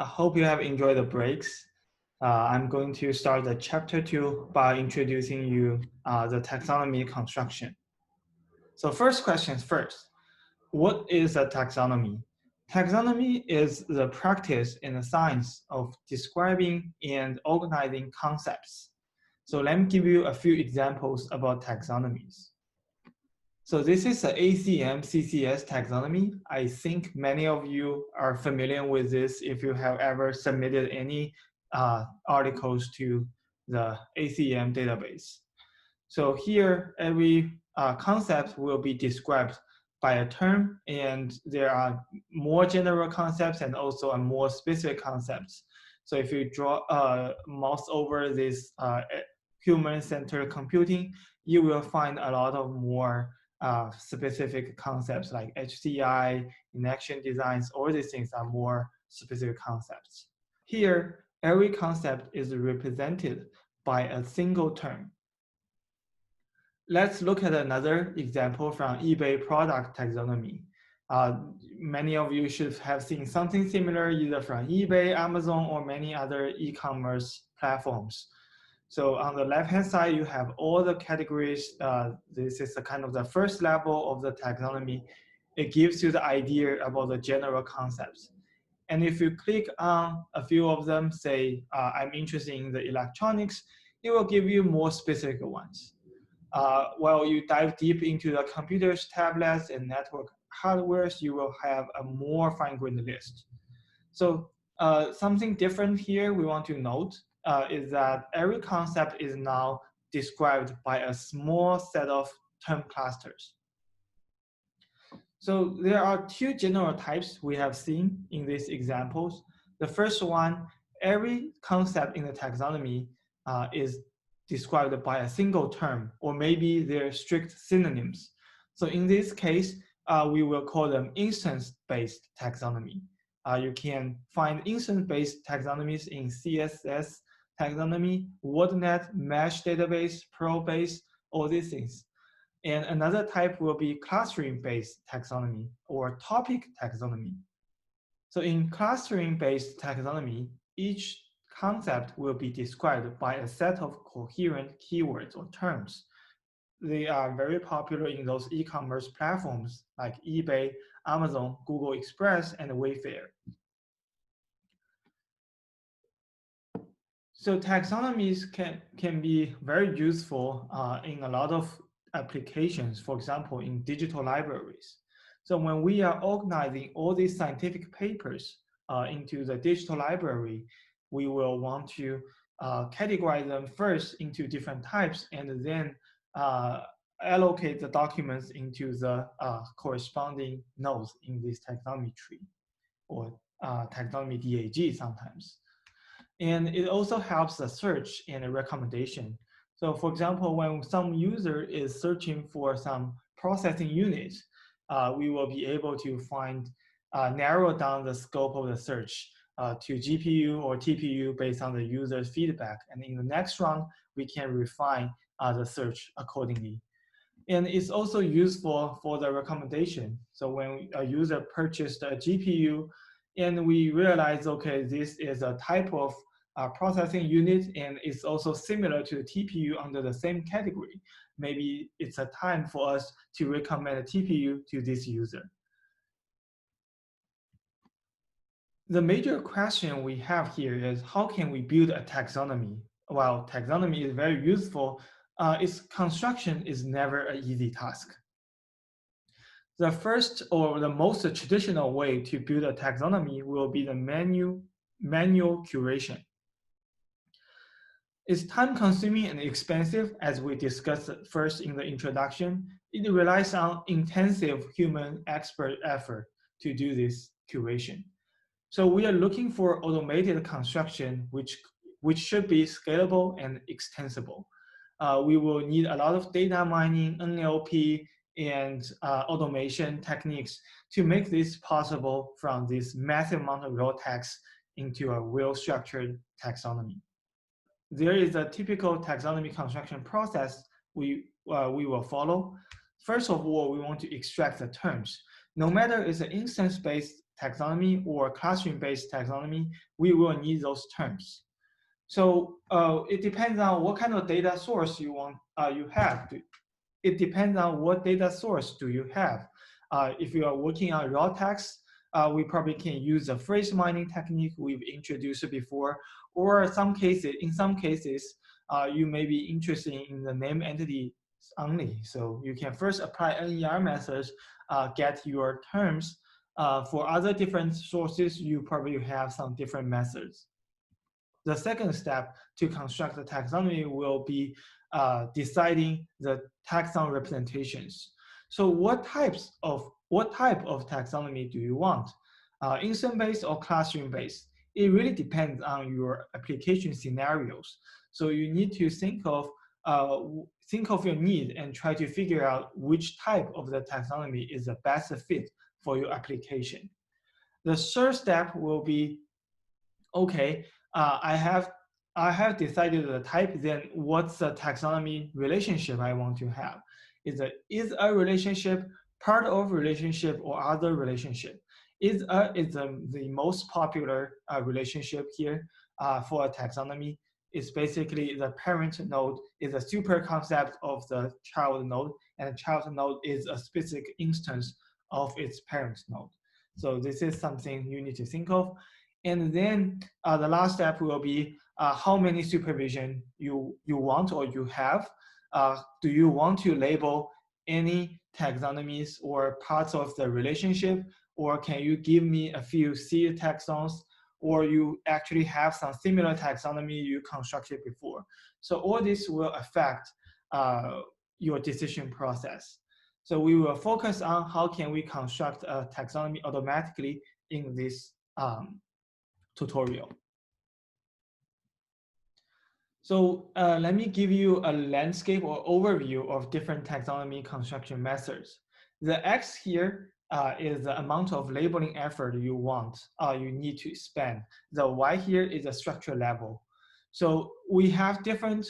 I hope you have enjoyed the breaks. I'm going to start the chapter 2 by introducing you the taxonomy construction. So first questions first. What is a taxonomy? Taxonomy is the practice and the science of describing and organizing concepts. So let me give you a few examples about taxonomies. So this is the ACM CCS taxonomy. I think many of you are familiar with this if you have ever submitted any articles to the ACM database. So here, every concept will be described by a term, and there are more general concepts and also a more specific concepts. So if you draw mouse over this human-centered computing, you will find a lot of more specific concepts like HCI, inaction designs. All these things are more specific concepts. Here, every concept is represented by a single term. Let's look at another example from eBay product taxonomy. Many of you should have seen something similar either from eBay, Amazon, or many other e-commerce platforms. So on the left-hand side, you have all the categories. This is the kind of the first level of the taxonomy. It gives you the idea about the general concepts. And if you click on a few of them, say, I'm interested in the electronics, it will give you more specific ones. While you dive deep into the computers, tablets, and network hardwares, you will have a more fine-grained list. So something different here we want to note is that every concept is now described by a small set of term clusters. So there are two general types we have seen in these examples. The first one, every concept in the taxonomy is described by a single term, or maybe they're strict synonyms. So in this case, we will call them instance-based taxonomy. You can find instance-based taxonomies in CSS taxonomy, WordNet, Mesh database, Pro-based, all these things. And another type will be clustering-based taxonomy or topic taxonomy. So in clustering-based taxonomy, each concept will be described by a set of coherent keywords or terms. They are very popular in those e-commerce platforms like eBay, Amazon, Google Express, and Wayfair. So taxonomies can be very useful in a lot of applications, for example, in digital libraries. So when we are organizing all these scientific papers into the digital library, we will want to categorize them first into different types and then allocate the documents into the corresponding nodes in this taxonomy tree, or taxonomy DAG sometimes. And it also helps the search and the recommendation. So for example, when some user is searching for some processing units, we will be able to find, narrow down the scope of the search to GPU or TPU based on the user's feedback. And in the next round, we can refine the search accordingly. And it's also useful for the recommendation. So when a user purchased a GPU and we realize, okay, this is a type of processing unit and it's also similar to the TPU under the same category, maybe it's a time for us to recommend a TPU to this user. The major question we have here is how can we build a taxonomy? While taxonomy is very useful, its construction is never an easy task. The first or the most traditional way to build a taxonomy will be the manual curation. It's time-consuming and expensive, as we discussed first in the introduction. It relies on intensive human expert effort to do this curation. So we are looking for automated construction, which should be scalable and extensible. We will need a lot of data mining, NLP, and automation techniques to make this possible from this massive amount of raw text into a well-structured taxonomy. There is a typical taxonomy construction process we will follow. First of all, we want to extract the terms. No matter it's an instance-based taxonomy or classroom-based taxonomy, we will need those terms. So it depends on what kind of data source you want you have. It depends on what data source do you have. If you are working on raw text, we probably can use a phrase mining technique we've introduced before, or in some cases, you may be interested in the name entity only. So you can first apply NER methods, get your terms. For other different sources, you probably have some different methods. The second step to construct the taxonomy will be deciding the taxon representations. So what type of taxonomy do you want? Instance-based or classroom-based? It really depends on your application scenarios. So you need to think of your need and try to figure out which type of the taxonomy is the best fit for your application. The third step will be, okay, I have decided the type, then what's the taxonomy relationship I want to have? Is a relationship part of relationship or other relationship? Is the most popular relationship here for a taxonomy. Is basically the parent node is a super concept of the child node, and the child node is a specific instance of its parent node. So this is something you need to think of. And then the last step will be how many supervision you want or you have. Do you want to label any taxonomies or parts of the relationship, or can you give me a few seed taxons, or you actually have some similar taxonomy you constructed before? So all this will affect your decision process. So we will focus on how can we construct a taxonomy automatically in this tutorial. So let me give you a landscape or overview of different taxonomy construction methods. The X here is the amount of labeling effort you need to spend. The Y here is the structure level. So we have different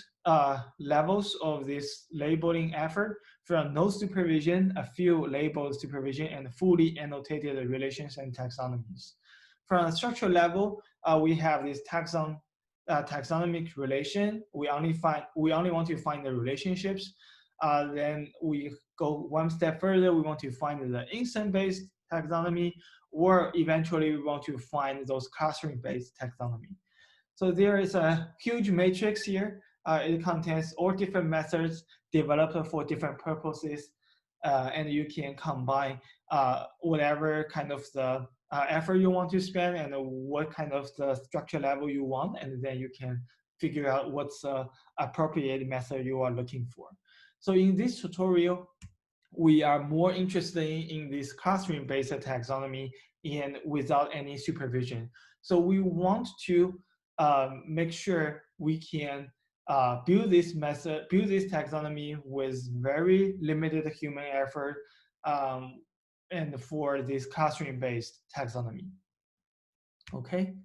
levels of this labeling effort, from no supervision, a few labeled supervision, and fully annotated relations and taxonomies. From a structure level, we have this taxonomic relation. We only want to find the relationships. Then we go one step further. We want to find the instance-based taxonomy, or eventually we want to find those classroom-based taxonomy. So there is a huge matrix here. It contains all different methods developed for different purposes, and you can combine whatever kind of the effort you want to spend and what kind of the structure level you want, and then you can figure out what's the appropriate method you are looking for. So in this tutorial, we are more interested in this classroom-based taxonomy and without any supervision. So we want to make sure we can build this taxonomy with very limited human effort, and for this classroom-based taxonomy. Okay.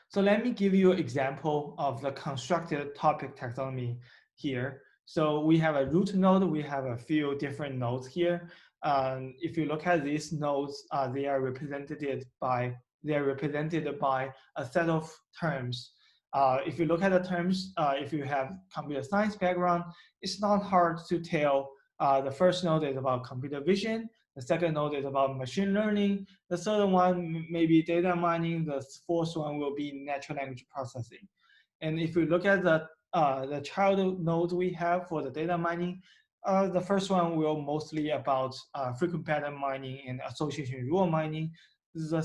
So let me give you an example of the constructed topic taxonomy here. So we have a root node. We have a few different nodes here. If you look at these nodes, they are represented by a set of terms. If you look at the terms, if you have computer science background, it's not hard to tell. The first node is about computer vision. The second node is about machine learning. The third one may be data mining. The fourth one will be natural language processing. And if we look at the child nodes we have for the data mining, the first one will mostly about frequent pattern mining and association rule mining. The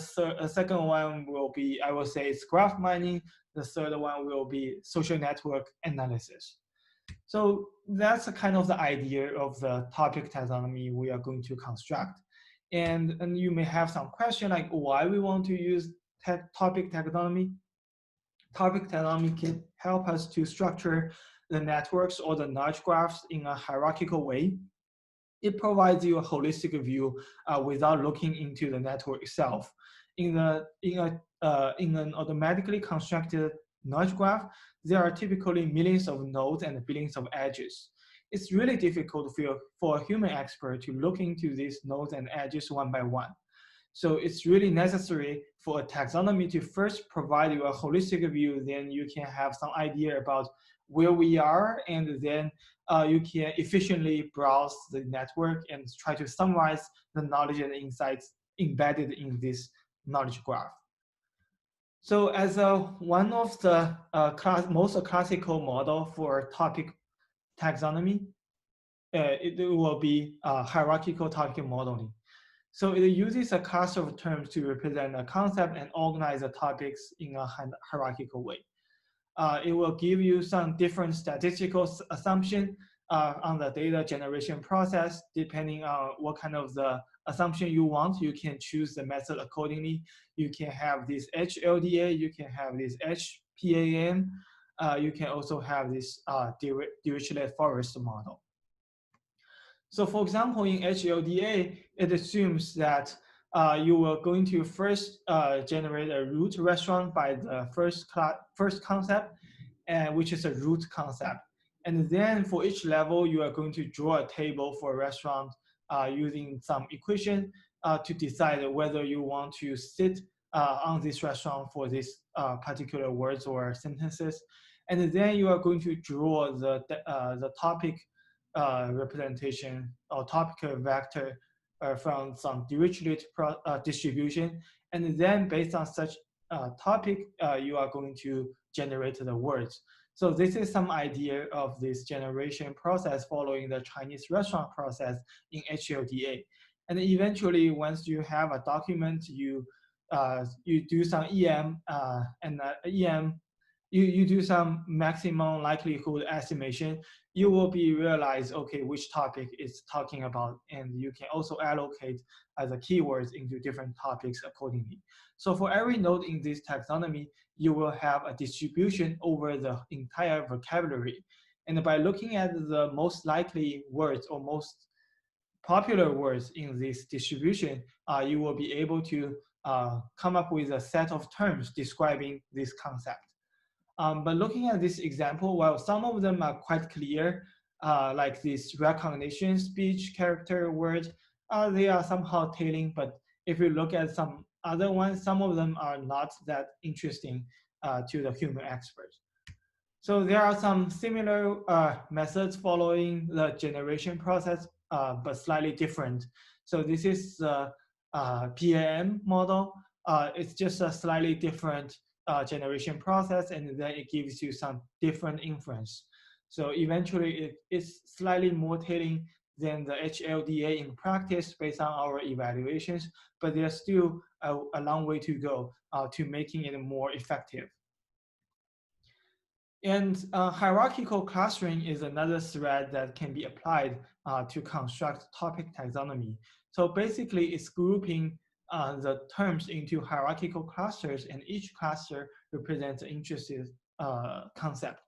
second one will be, I would say, it's graph mining. The third one will be social network analysis. So that's kind of the idea of the topic taxonomy we are going to construct. And you may have some question like why we want to use topic taxonomy. Topic taxonomy can help us to structure the networks or the knowledge graphs in a hierarchical way. It provides you a holistic view without looking into the network itself. In an automatically constructed knowledge graph, there are typically millions of nodes and billions of edges. It's really difficult for a human expert to look into these nodes and edges one by one. So it's really necessary for a taxonomy to first provide you a holistic view, then you can have some idea about where we are, and then you can efficiently browse the network and try to summarize the knowledge and insights embedded in this knowledge graph. So as one of the most classical model for topic taxonomy, it will be hierarchical topic modeling. So it uses a cluster of terms to represent a concept and organize the topics in a hierarchical way. It will give you some different statistical assumption on the data generation process. Depending on what kind of the assumption you want, you can choose the method accordingly. You can have this HLDA, you can have this HPAM, you can also have this Dirichlet forest model. So for example, in HLDA, it assumes that you were going to first generate a root restaurant by the first concept, which is a root concept. And then for each level, you are going to draw a table for a restaurant using some equation to decide whether you want to sit on this restaurant for this particular words or sentences. And then you are going to draw the topic representation or topic vector from some Dirichlet distribution. And then based on such topic, you are going to generate the words. So this is some idea of this generation process following the Chinese restaurant process in HLDA. And eventually, once you have a document, you do some EM you do some maximum likelihood estimation, you will be realize, okay, which topic it's talking about, and you can also allocate the keywords into different topics accordingly. So for every node in this taxonomy, you will have a distribution over the entire vocabulary. And by looking at the most likely words or most popular words in this distribution, you will be able to come up with a set of terms describing this concept. But looking at this example, while some of them are quite clear, like this recognition speech character word, they are somehow tailing. But if you look at some other ones, some of them are not that interesting to the human expert. So there are some similar methods following the generation process, but slightly different. So this is the PAM model. It's just a slightly different generation process, and then it gives you some different inference. So eventually it is slightly more tailing than the HLDA in practice based on our evaluations, but there's still a long way to go to making it more effective. And hierarchical clustering is another thread that can be applied to construct topic taxonomy. So basically it's grouping the terms into hierarchical clusters, and each cluster represents an interested concept.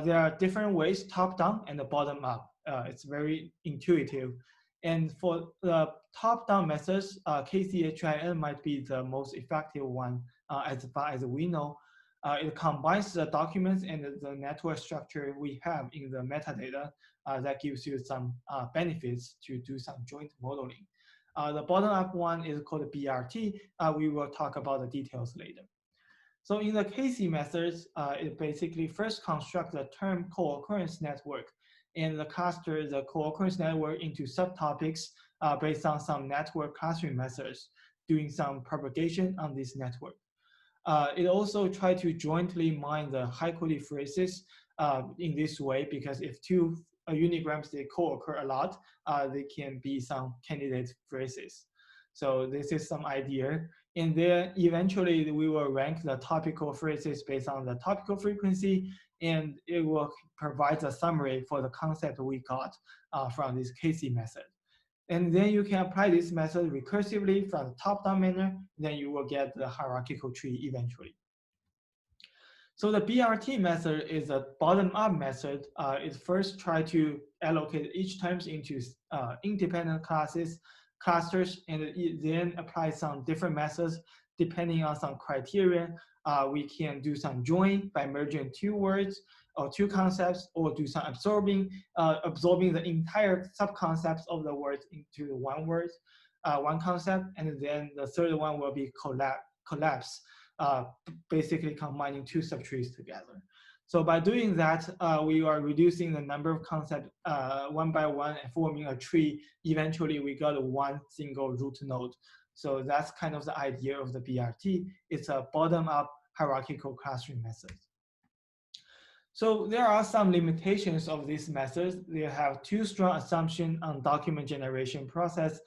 There are different ways, top-down and the bottom-up. It's very intuitive. And for the top-down methods, KCHIN might be the most effective one as far as we know. It combines the documents and the network structure we have in the metadata that gives you some benefits to do some joint modeling. The bottom-up one is called BRT. We will talk about the details later. So in the KC methods, it basically first constructs the term co-occurrence network and cluster the co-occurrence network into subtopics based on some network clustering methods, doing some propagation on this network. It also tries to jointly mine the high-quality phrases in this way, because if two unigrams, they co-occur a lot, they can be some candidate phrases. So this is some idea. And then eventually we will rank the topical phrases based on the topical frequency, and it will provide a summary for the concept we got from this KC method. And then you can apply this method recursively from the top-down manner, then you will get the hierarchical tree eventually. So the BRT method is a bottom-up method. It first tries to allocate each terms into independent clusters, and it then apply some different methods depending on some criteria. We can do some join by merging two words or two concepts, or do some absorbing the entire subconcepts of the words into one word. one concept, and then the third one will be collapse, basically combining two subtrees together. So by doing that, we are reducing the number of concepts one by one and forming a tree. Eventually, we got one single root node. So that's kind of the idea of the BRT. It's a bottom-up hierarchical clustering method. So there are some limitations of these methods. They have too strong assumption on document generation process.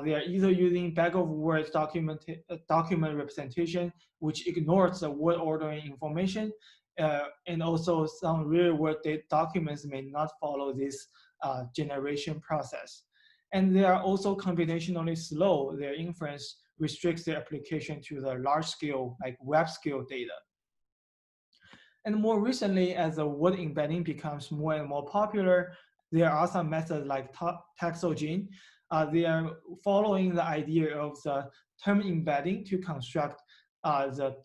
They are either using bag-of-words document representation, which ignores the word ordering information, and also some real-world documents may not follow this generation process. And they are also computationally slow. Their inference restricts their application to the large-scale, like web-scale data. And more recently, as the word embedding becomes more and more popular, there are some methods like Taxonomy. They are following the idea of the term embedding to construct the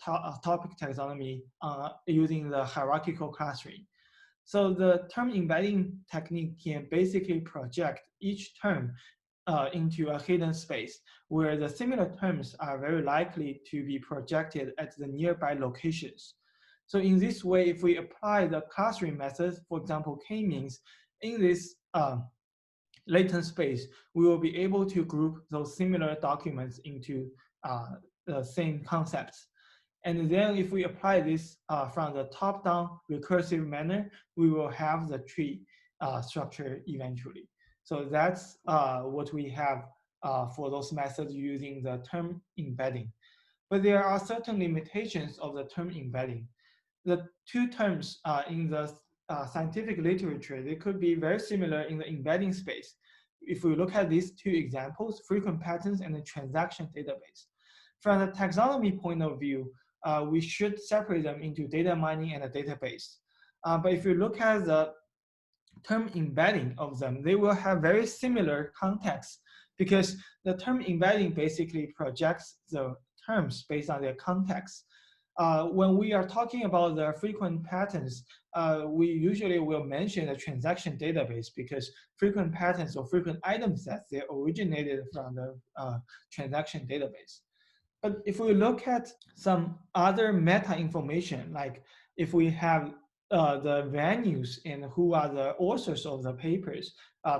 topic taxonomy using the hierarchical clustering. So the term embedding technique can basically project each term into a hidden space where the similar terms are very likely to be projected at the nearby locations. So in this way, if we apply the clustering methods, for example, k-means, in this latent space, we will be able to group those similar documents into the same concepts. And then if we apply this from the top-down recursive manner, we will have the tree structure eventually. So that's what we have for those methods using the term embedding. But there are certain limitations of the term embedding. The two terms in the scientific literature, they could be very similar in the embedding space. If we look at these two examples, frequent patterns and the transaction database. From the taxonomy point of view, we should separate them into data mining and a database. But if you look at the term embedding of them, they will have very similar context because the term embedding basically projects the terms based on their context. When we are talking about the frequent patterns, we usually will mention the transaction database because frequent patterns or frequent item sets, they originated from the transaction database. But if we look at some other meta information, like if we have the venues and who are the authors of the papers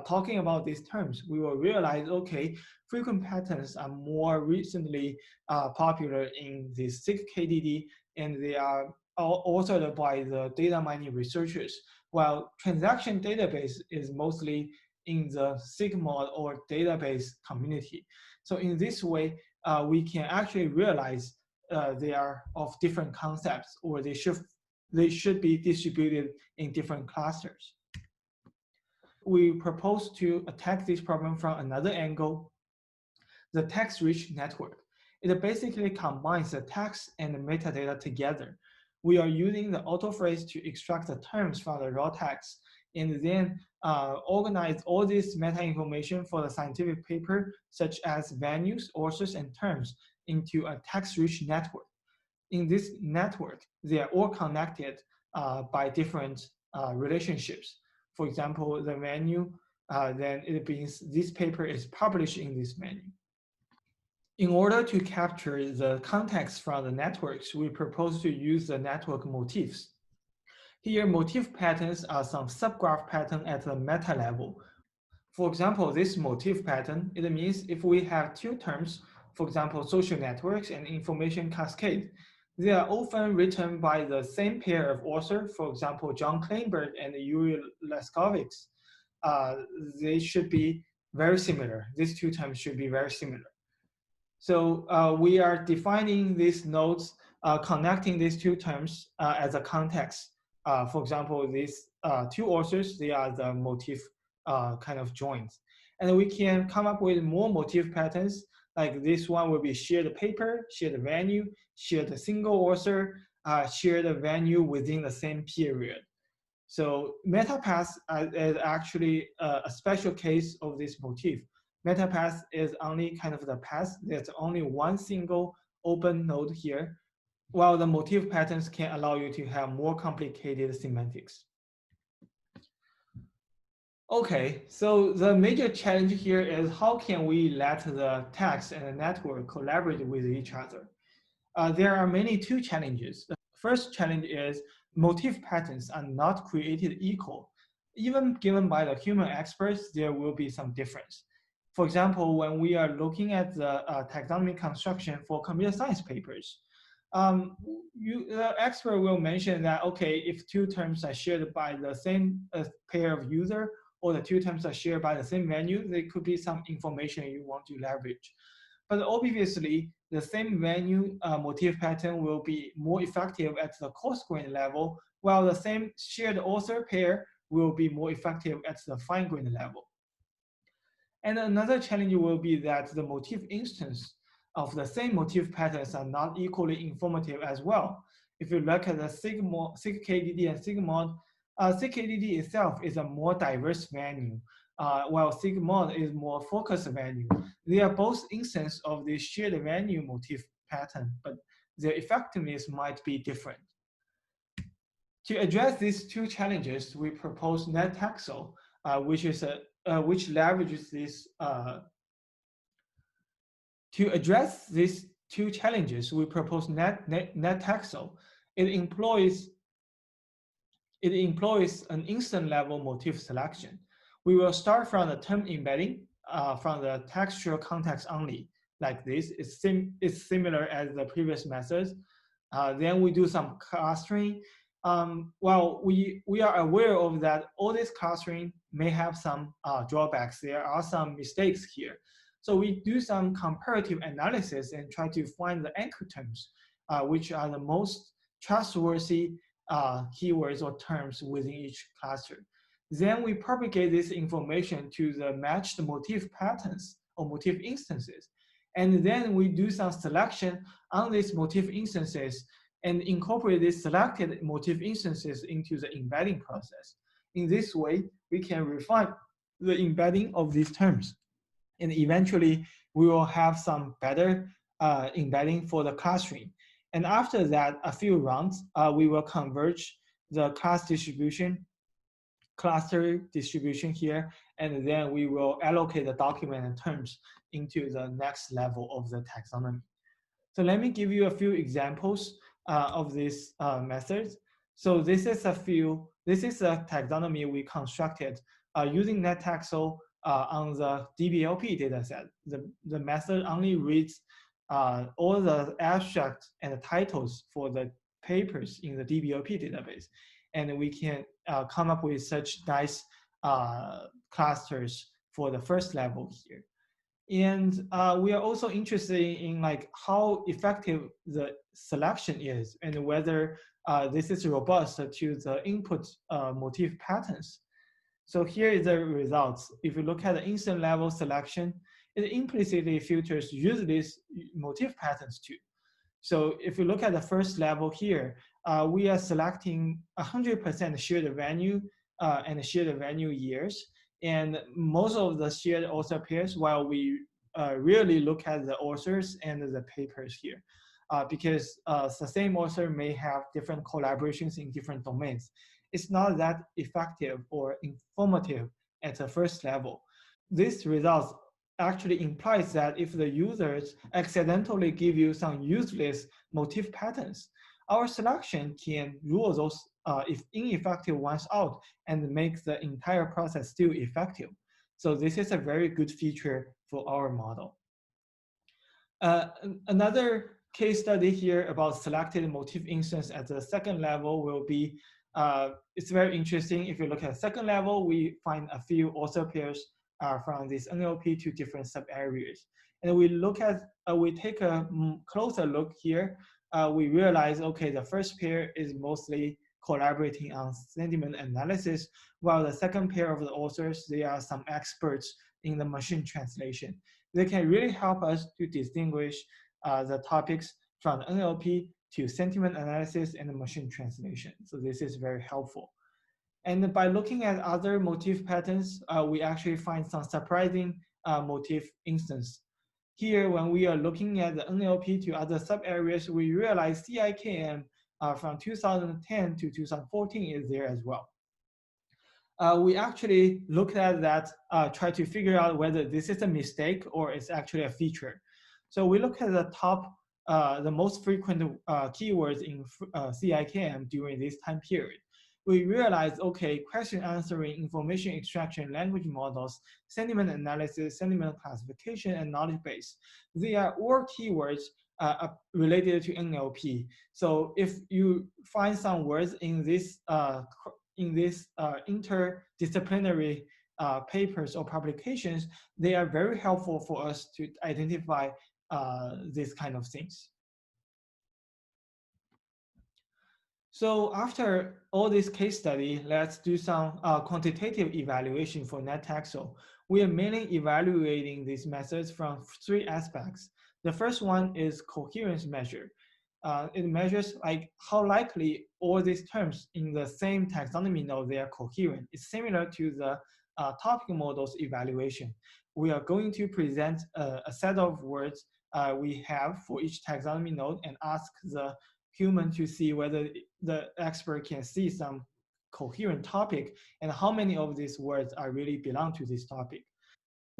talking about these terms, we will realize, okay, frequent patterns are more recently popular in the 6 KDD, and they are authored by the data mining researchers, while transaction database is mostly in the Sigma or database community. So in this way, we can actually realize they are of different concepts, or they should be distributed in different clusters. We propose to attack this problem from another angle, the text-rich network. It basically combines the text and the metadata together. We are using the autophrase to extract the terms from the raw text and then organize all this meta information for the scientific paper, such as venues, authors, and terms, into a text-rich network. In this network, they are all connected by different relationships. For example, the venue, then it means this paper is published in this venue. In order to capture the context from the networks, we propose to use the network motifs. Here, motif patterns are some subgraph pattern at the meta level. For example, this motif pattern, it means if we have two terms, for example, social networks and information cascade, they are often written by the same pair of authors, for example, John Kleinberg and Yuri Leskovitz. They should be very similar. These two terms should be very similar. So we are defining these nodes, connecting these two terms as a context. For example, these two authors, they are the motif kind of joins. And we can come up with more motif patterns, like this one will be shared paper, shared venue, shared single author, shared venue within the same period. So MetaPath is actually a special case of this motif. MetaPath is only kind of the path. There's only one single open node here, while the motif patterns can allow you to have more complicated semantics. Okay, so the major challenge here is how can we let the text and the network collaborate with each other? There are many two challenges. The first challenge is motif patterns are not created equal. Even given by the human experts, there will be some difference. For example, when we are looking at the taxonomy construction for computer science papers, the expert will mention that, okay, if two terms are shared by the same pair of user, or the two terms are shared by the same venue, there could be some information you want to leverage. But obviously, the same venue motif pattern will be more effective at the coarse grain level, while the same shared author pair will be more effective at the fine grain level. And another challenge will be that the motif instance of the same motif patterns are not equally informative as well. If you look at the SIG-KDD and SIG-mod, SIG-KDD itself is a more diverse venue, while SIG-mod is more focused venue. They are both instances of the shared venue motif pattern, but their effectiveness might be different. To address these two challenges, we propose Netaxel, which leverages this. To address these two challenges, we propose Netaxel. It employs an instant level motif selection. We will start from the term embedding, from the textual context only, like this. It's similar as the previous methods. Then we do some clustering. Well, we are aware of that all this clustering may have some drawbacks. There are some mistakes here. So we do some comparative analysis and try to find the anchor terms, which are the most trustworthy keywords or terms within each cluster. Then we propagate this information to the matched motif patterns or motif instances. And then we do some selection on these motif instances and incorporate these selected motif instances into the embedding process. In this way, we can refine the embedding of these terms. And eventually, we will have some better embedding for the clustering. And after that, a few rounds, we will converge the cluster distribution here, and then we will allocate the document and terms into the next level of the taxonomy. So let me give you a few examples of these methods. So this is a taxonomy we constructed using Netaxel on the DBLP dataset. The method only reads all the abstracts and the titles for the papers in the DBLP database. And we can come up with such nice clusters for the first level here. And we are also interested in like how effective the selection is and whether this is robust to the input motif patterns. So here is the results. If you look at the instant level selection, it implicitly filters use these motif patterns too. So if you look at the first level here, we are selecting 100% shared venue and shared venue years. And most of the shared author pairs, while we really look at the authors and the papers here, because the same author may have different collaborations in different domains. It's not that effective or informative at the first level. This result actually implies that if the users accidentally give you some useless motif patterns, our selection can rule those ineffective ones out and make the entire process still effective. So this is a very good feature for our model. Another case study here about selected motif instance at the second level will be, it's very interesting. If you look at second level, we find a few author pairs from this NLP to different sub areas. And we take a closer look here. We realize, okay, the first pair is mostly collaborating on sentiment analysis, while the second pair of the authors, they are some experts in the machine translation. They can really help us to distinguish the topics from NLP to sentiment analysis and machine translation. So this is very helpful. And by looking at other motif patterns, we actually find some surprising motif instance. Here, when we are looking at the NLP to other sub-areas, we realize CIKM from 2010 to 2014 is there as well. we actually looked at that, try to figure out whether this is a mistake or it's actually a feature. So we look at the top, the most frequent keywords in CIKM during this time period. We realized, okay, question answering, information extraction, language models, sentiment analysis, sentiment classification, and knowledge base. They are all keywords related to NLP. So if you find some words in this interdisciplinary papers or publications, they are very helpful for us to identify these kind of things. So after all this case study, let's do some quantitative evaluation for Netaxel. We are mainly evaluating these methods from 3 aspects. The first one is coherence measure. It measures like how likely all these terms in the same taxonomy node they are coherent. It's similar to the topic models evaluation. We are going to present a set of words we have for each taxonomy node and ask the human to see whether the expert can see some coherent topic and how many of these words are really belong to this topic.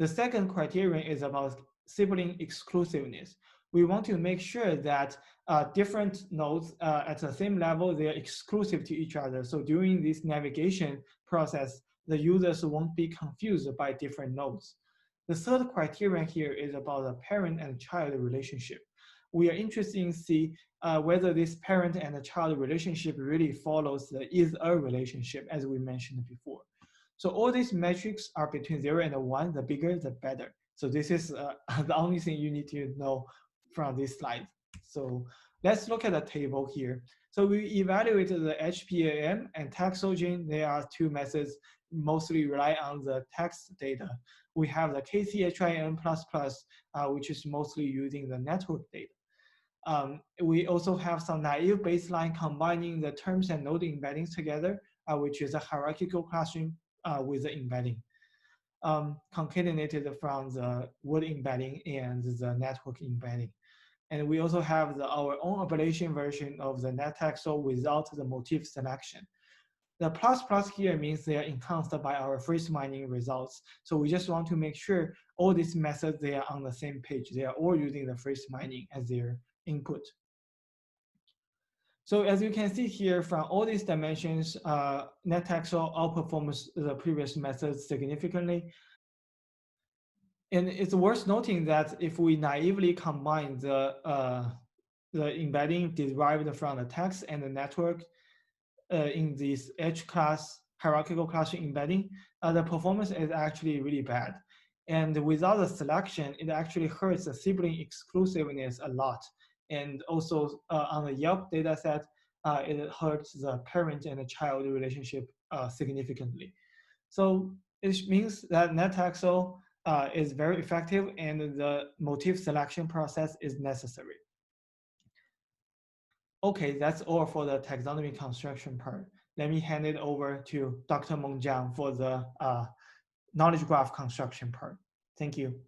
The second criterion is about sibling exclusiveness. We want to make sure that different nodes at the same level, they are exclusive to each other. So during this navigation process, the users won't be confused by different nodes. The third criterion here is about the parent and child relationship. We are interested in see whether this parent and the child relationship really follows the is-a relationship, as we mentioned before. So all these metrics are between 0 and 1, the bigger, the better. So this is the only thing you need to know from this slide. So let's look at the table here. So we evaluated the HPAM and Taxogen. They are 2 methods mostly rely on the text data. We have the KCHIN++, which is mostly using the network data. We also have some naive baseline combining the terms and node embeddings together, which is a hierarchical classroom with the embedding, concatenated from the word embedding and the network embedding. And we also have our own ablation version of the Netaxel without the motif selection. The ++ here means they are enhanced by our phrase mining results. So we just want to make sure all these methods, they are on the same page. They are all using the phrase mining as their input. So as you can see here from all these dimensions, Netaxel outperforms the previous methods significantly. And it's worth noting that if we naively combine the embedding derived from the text and the network in this H-class hierarchical classroom embedding, the performance is actually really bad. And without the selection, it actually hurts the sibling exclusiveness a lot. And also on the Yelp data set, it hurts the parent and the child relationship significantly. So it means that Netaxel is very effective and the motif selection process is necessary. Okay, that's all for the taxonomy construction part. Let me hand it over to Dr. Meng Jiang for the knowledge graph construction part. Thank you.